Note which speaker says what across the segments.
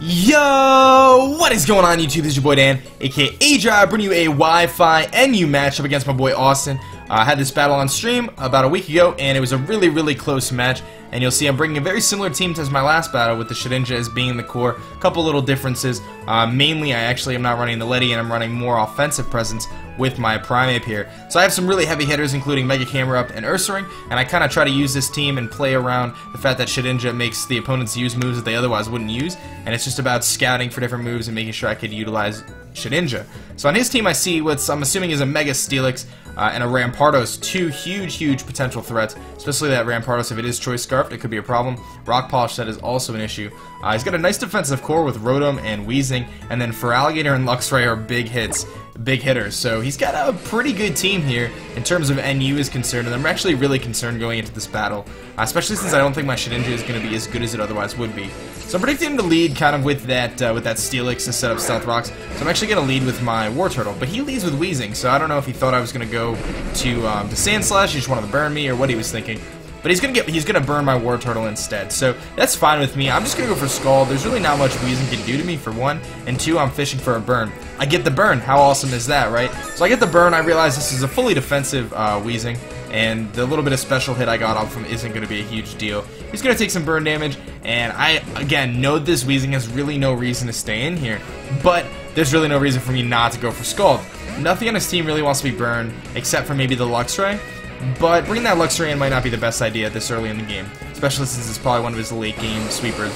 Speaker 1: Yo, what is going on YouTube? This is your boy Dan, aka aDrive, bringing you a Wi-Fi NU matchup against my boy Austin. I had this battle on stream about a week ago, and it was a really close match. And you'll see I'm bringing a very similar team to my last battle, with the Shedinja as being the core. A couple little differences. Mainly, I actually am not running the Letty, and I'm running more offensive presence with my Primeape here. So I have some really heavy hitters, including Mega Camera Up and Ursaring, and I kind of try to use this team and play around the fact that Shedinja makes the opponents use moves that they otherwise wouldn't use, and it's just about scouting for different moves and making sure I could utilize Shedinja. So on his team I see what I'm assuming is a Mega Steelix and a Rampardos, two huge potential threats, especially that Rampardos. If it is Choice Scarfed, it could be a problem. Rock Polish, that is also an issue. He's got a nice defensive core with Rotom and Weezing, and then Feraligatr and Luxray are big hitters. So he's got a pretty good team here in terms of NU is concerned, and I'm actually really concerned going into this battle, especially since I don't think my Shedinja is going to be as good as it otherwise would be. So I'm predicting him to lead kind of with that Steelix to set up Stealth Rocks. So I'm actually going to lead with my Wartortle, but he leads with Weezing, so I don't know if he thought I was going to go to Sandslash, he just wanted to burn me, or what he was thinking. But he's gonna burn my Wartortle instead, so that's fine with me. I'm just gonna go for Scald. There's really not much Weezing can do to me, for one, and two, I'm fishing for a burn. I get the burn. How awesome is that, right? So I get the burn. I realize this is a fully defensive Weezing, and the little bit of special hit I got off him isn't gonna be a huge deal. He's gonna take some burn damage, and I again know this Weezing has really no reason to stay in here, but there's really no reason for me not to go for Scald. Nothing on his team really wants to be burned, except for maybe the Luxray. But bringing that Luxray in might not be the best idea this early in the game, especially since it's probably one of his late game sweepers.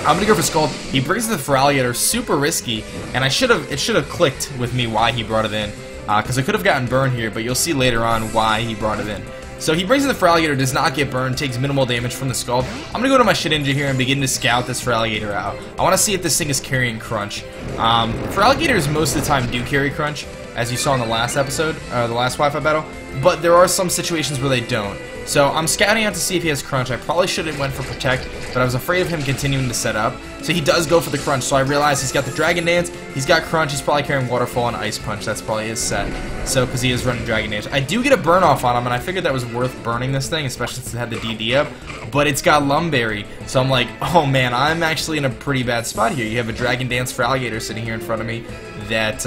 Speaker 1: I'm gonna go for Scald. He brings the Feraligatr, super risky, and it should have clicked with me why he brought it in, because I could have gotten burned here, but you'll see later on why he brought it in. So he brings in the Feraligatr, does not get burned, takes minimal damage from the Scald. I'm going to go to my Shedinja here and begin to scout this Feraligatr out. I want to see if this thing is carrying Crunch. Feraligatrs most of the time do carry Crunch, as you saw in the last episode, the last Wi-Fi battle, but there are some situations where they don't. So I'm scouting out to see if he has Crunch. I probably should have went for Protect, but I was afraid of him continuing to set up. So he does go for the Crunch, so I realize he's got the Dragon Dance, he's got Crunch, he's probably carrying Waterfall and Ice Punch. That's probably his set. So, because he is running Dragon Dance. I do get a burn off on him, and I figured that was worth burning this thing, especially since it had the DD up, but it's got Lumberry. So I'm like, oh man, I'm actually in a pretty bad spot here. You have a Dragon Dance Feraligatr sitting here in front of me that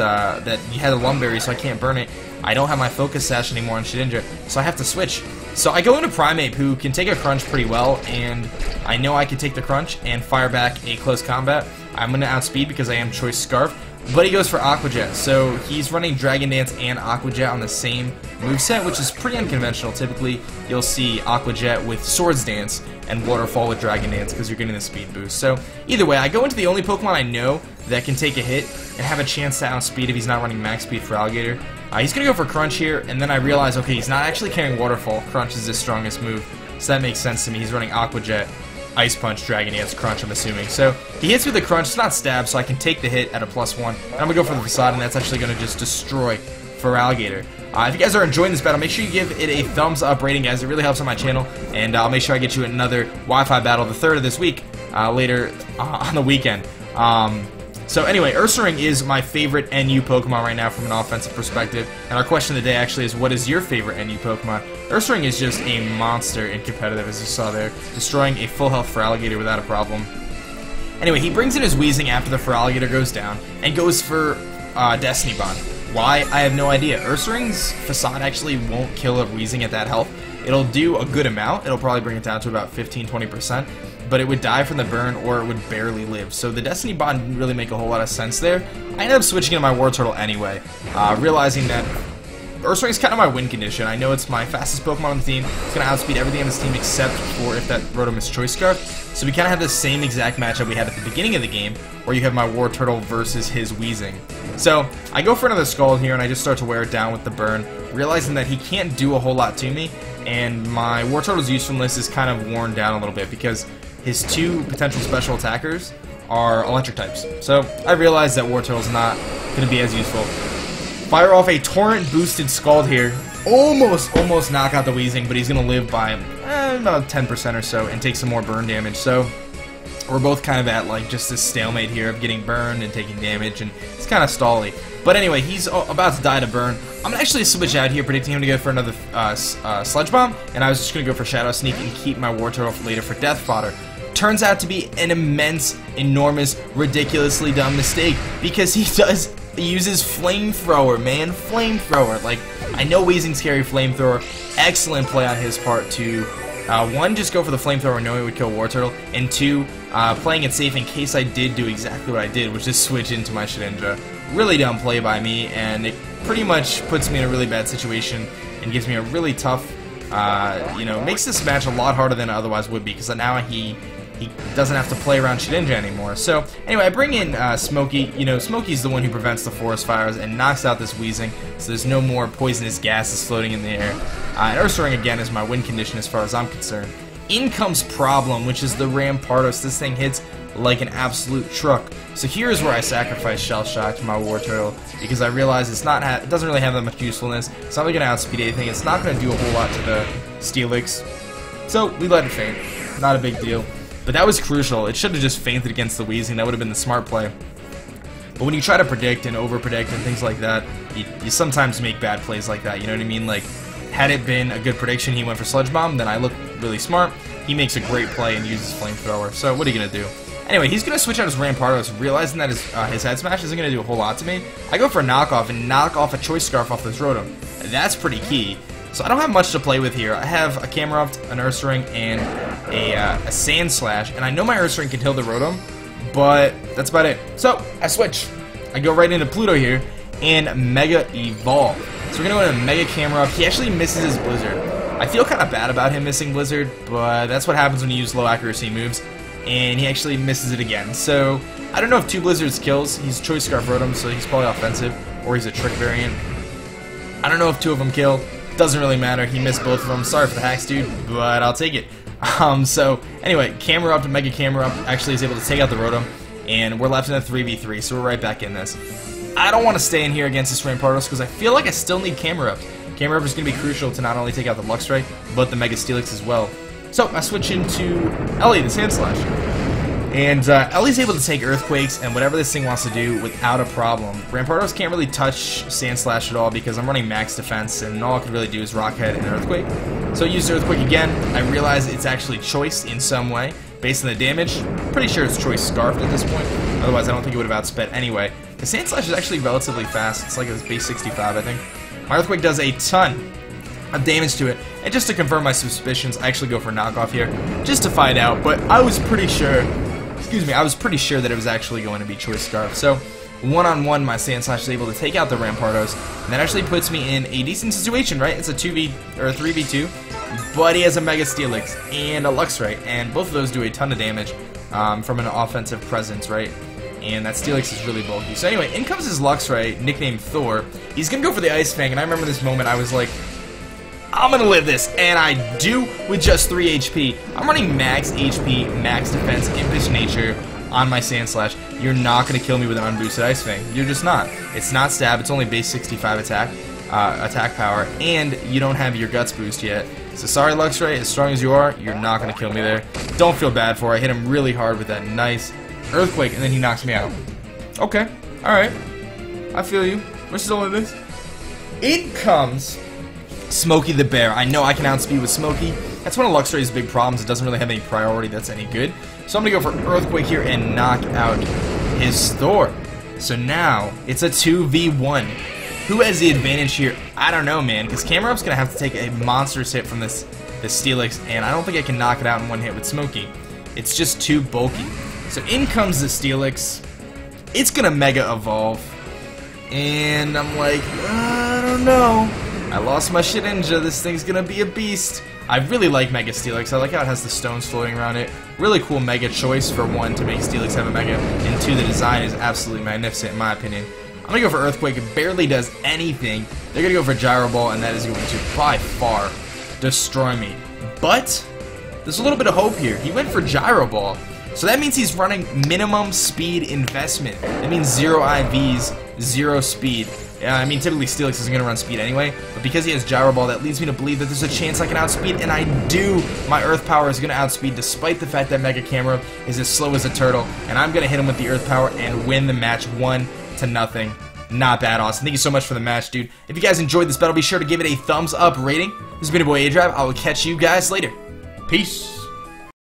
Speaker 1: you had a Lumberry, so I can't burn it. I don't have my Focus Sash anymore on Shedinja, so I have to switch. So I go into Primeape, who can take a Crunch pretty well, and I know I can take the Crunch and fire back a close combat. I'm going to outspeed because I am Choice Scarf, but he goes for Aqua Jet. So he's running Dragon Dance and Aqua Jet on the same moveset, which is pretty unconventional. Typically, you'll see Aqua Jet with Swords Dance and Waterfall with Dragon Dance because you're getting the speed boost. So either way, I go into the only Pokemon I know that can take a hit and have a chance to outspeed if he's not running max speed for Alligator. He's going to go for Crunch here, and then I realize, okay, he's not actually carrying Waterfall. Crunch is his strongest move, so that makes sense to me. He's running Aqua Jet, Ice Punch, Dragon Dance, Crunch, I'm assuming. So he hits with the Crunch. It's not Stab, so I can take the hit at a +1. And I'm going to go for the Facade, and that's actually going to just destroy Feraligatr. If you guys are enjoying this battle, make sure you give it a thumbs up rating, guys. It really helps on my channel, and I'll make sure I get you another Wi-Fi battle, the third of this week, later on the weekend. So anyway, Ursaring is my favorite NU Pokemon right now from an offensive perspective, and our question of the day actually is, what is your favorite NU Pokemon? Ursaring is just a monster in competitive, as you saw there, destroying a full health Feraligatr without a problem. Anyway, he brings in his Weezing after the Feraligatr goes down, and goes for Destiny Bond. Why? I have no idea. Ursaring's Facade actually won't kill a Weezing at that health. It'll do a good amount. It'll probably bring it down to about 15-20%, but it would die from the burn or it would barely live. So the Destiny Bond didn't really make a whole lot of sense there. I ended up switching into my Wartortle anyway, realizing that Ursaring's kind of my win condition. I know it's my fastest Pokemon on the team. It's going to outspeed everything on this team except for if that Rotom is Choice Scarf. So we kind of have the same exact matchup we had at the beginning of the game, where you have my Wartortle versus his Weezing. So I go for another Scald here, and I just start to wear it down with the burn, realizing that he can't do a whole lot to me, and my Wartortle's usefulness is kind of worn down a little bit because his two potential special attackers are electric types. So I realize that Wartortle's not going to be as useful. Fire off a Torrent boosted Scald here. Almost knock out the Weezing, but he's going to live by about 10% or so and take some more burn damage. So we're both kind of at like just this stalemate here of getting burned and taking damage, and it's kind of stally. But anyway, he's about to die to burn. I'm going to actually switch out here, predicting him to go for another Sludge Bomb, and I was just going to go for Shadow Sneak and keep my Wartortle later for Death Fodder. turns out to be an immense, enormous, ridiculously dumb mistake, because he uses flamethrower, man. Flamethrower. Like, I know Weezing's carry flamethrower. Excellent play on his part to, one, just go for the flamethrower knowing it would kill War Turtle, and two, playing it safe in case I did do exactly what I did, which is switch into my Shedinja. Really dumb play by me, and it pretty much puts me in a really bad situation and gives me a really tough, makes this match a lot harder than it otherwise would be, because now he doesn't have to play around Shedinja anymore. So, anyway, I bring in Smokey. Smokey's the one who prevents the forest fires and knocks out this Weezing, so there's no more poisonous gases floating in the air. And Ursaring, again, is my win condition as far as I'm concerned. In comes Problem, which is the Rampardos. This thing hits like an absolute truck. So here's where I sacrifice Shell Shock to my War Turtle, because I realize it doesn't really have that much usefulness. It's not really going to outspeed anything. It's not going to do a whole lot to the Steelix. So we let it faint. Not a big deal. But that was crucial. It should have just fainted against the Weezing. That would have been the smart play. But when you try to predict and over-predict and things like that, you sometimes make bad plays like that. You know what I mean? Like, had it been a good prediction, he went for Sludge Bomb, then I look really smart. He makes a great play and uses Flamethrower. So what are you going to do? Anyway, he's going to switch out his Rampardos, realizing that his Head Smash isn't going to do a whole lot to me. I go for a knockoff and knock off a Choice Scarf off this Rotom. That's pretty key. So I don't have much to play with here. I have a Camerupt, an Ursaring, and a Sandslash, and I know my Ursaring can kill the Rotom, but that's about it. So I switch. I go right into Pluto here and Mega Evolve. So we're gonna go into Mega Camerupt. He actually misses his Blizzard. I feel kind of bad about him missing Blizzard, but that's what happens when you use low accuracy moves, and he actually misses it again. So I don't know if 2 Blizzards kills. He's Choice Scarf Rotom, so he's probably offensive, or he's a Trick variant. I don't know if 2 of them kill. Doesn't really matter. He missed both of them. Sorry for the hacks, dude, but I'll take it. So anyway, Camerupt and Mega Camerupt actually is able to take out the Rotom, and we're left in a 3v3, so we're right back in this. I don't want to stay in here against this Rampardos because I feel like I still need Camerupt. Camerupt is going to be crucial to not only take out the Luxray, but the Mega Steelix as well. So I switch into Ellie, the Sandslash. And Ellie's able to take Earthquakes and whatever this thing wants to do without a problem. Rampardos can't really touch Sandslash at all because I'm running max defense, and all I can really do is Rock Head and Earthquake. So I use Earthquake again. I realize it's actually Choice in some way based on the damage. Pretty sure it's Choice Scarfed at this point. Otherwise, I don't think it would have outsped anyway. The Sandslash is actually relatively fast. It's like a base 65, I think. My Earthquake does a ton of damage to it. And just to confirm my suspicions, I actually go for a knockoff here just to find out. But I was pretty sure... I was pretty sure that it was actually going to be Choice Scarf. So, one-on-one, my Sandslash is able to take out the Rampardos, and that actually puts me in a decent situation, right? It's a 3v2, but he has a Mega Steelix and a Luxray, and both of those do a ton of damage from an offensive presence, right? And that Steelix is really bulky. So anyway, in comes his Luxray, nicknamed Thur. He's gonna go for the Ice Fang, and I remember this moment, I was like, I'm gonna live this, and I do with just 3 HP. I'm running max HP, max defense, impish nature on my Sandslash. You're not gonna kill me with an unboosted Ice Fang. You're just not. It's not stab, it's only base 65 attack power, and you don't have your Guts boost yet. So sorry Luxray, as strong as you are, you're not gonna kill me there. Don't feel bad for it. I hit him really hard with that nice Earthquake, and then he knocks me out. Okay, alright. I feel you. We're still in this. In comes Smokey the Bear. I know I can outspeed with Smokey. That's one of Luxray's big problems. It doesn't really have any priority that's any good. So I'm going to go for Earthquake here and knock out his Thor. So now it's a 2v1. Who has the advantage here? I don't know, man, because Camerupt's going to have to take a monstrous hit from this Steelix, and I don't think I can knock it out in one hit with Smokey. It's just too bulky. So in comes the Steelix. It's going to Mega Evolve. And I'm like, I don't know. I lost my Shedinja. This thing's gonna be a beast. I really like Mega Steelix. I like how it has the stones floating around it. Really cool Mega choice for 1 to make Steelix have a Mega, and 2, the design is absolutely magnificent in my opinion. I'm gonna go for Earthquake. It barely does anything. They're gonna go for Gyro Ball, and that is going to by far destroy me. But there's a little bit of hope here. He went for Gyro Ball, so that means he's running minimum speed investment. That means 0 IVs, 0 speed. I mean, typically Steelix isn't going to run speed anyway, but because he has Gyro Ball, that leads me to believe that there's a chance I can outspeed, and I do. My Earth Power is going to outspeed, despite the fact that Mega Camera is as slow as a turtle, and I'm going to hit him with the Earth Power and win the match 1-0. Not bad, Austin. Thank you so much for the match, dude. If you guys enjoyed this battle, be sure to give it a thumbs up rating. This has been your boy aDrive. I will catch you guys later. Peace.